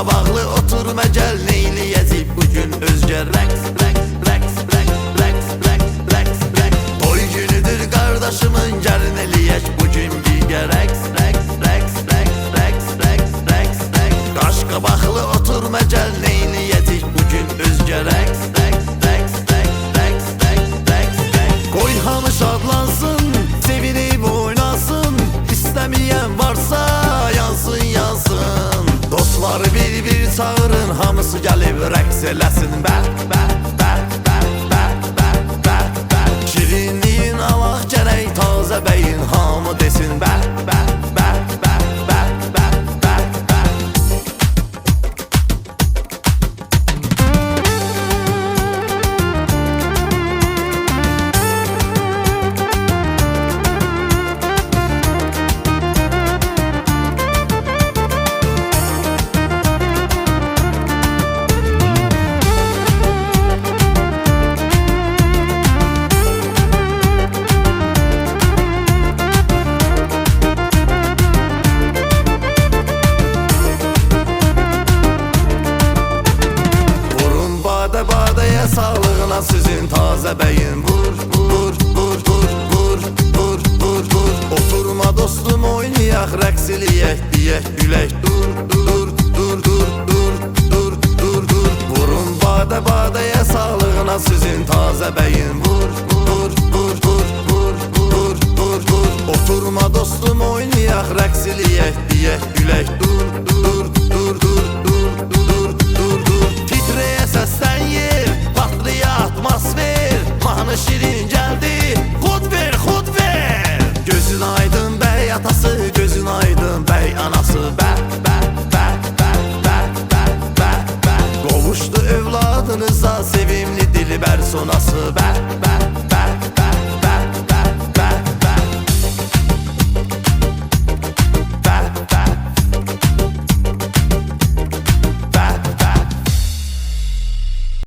qabaqlı oturma gəl, neyləyəcək bugün özgə rəqs, rəqs, rəqs, rəqs, rəqs, rəqs, rəqs, rəqs. Toy günüdür qardaşımın, gəlin eləyək bugün birgə rəqs, rəqs, rəqs, rəqs, rəqs, rəqs, rəqs, rəqs. Qaş qabaqlı oturma gəl, neyləyəcək bugün özgə rəqs, rəqs, rəqs, rəqs, rəqs, rəqs, rəqs, rəqs. Qoy hamı şadlansın, sevinib oynasın, istəməyən varsa yansın, yansın. Dostları bir-bir çağırın, hamısı gəlib rəqs eləsin. Bəh, bəh, bəh, bəh, bəh, bəh, bəh, bəh. Şirinliyin alaq gərək tazə bəyin, hamı desin bəh, bəh, bəh, bəh, bəh, bəh, bəh, bəh. Badəyə sağlığına sizin tazə bəyin, vur, vur, vur, vur, vur, vur, vur, vur. Oturma dostum, oynayaq, rəqs eləyək, deyək, gülək, dur, dur, dur, dur, dur, dur, dur, dur. Vurun badəyə sağlığına sizin tazə bəyin, vur, vur, vur, vur, vur, vur, vur, vur. Oturma dostum, oynayaq, rəqs eləyək, deyək, gülək, dur, dur, dur, dur, dur, dur, dur, dur. Titrəyə səsdən yer, patlıya atmosfer, mahnı şirin gəldi, xud ver, xud ver. Gözün aydın bəy atası, gözün aydın bəy anası, bəh, bəh, bəh, bəh, bəh, bəh, bəh, bəh. Qovuşdu övladınıza sevimli dilbər sonası, bəh.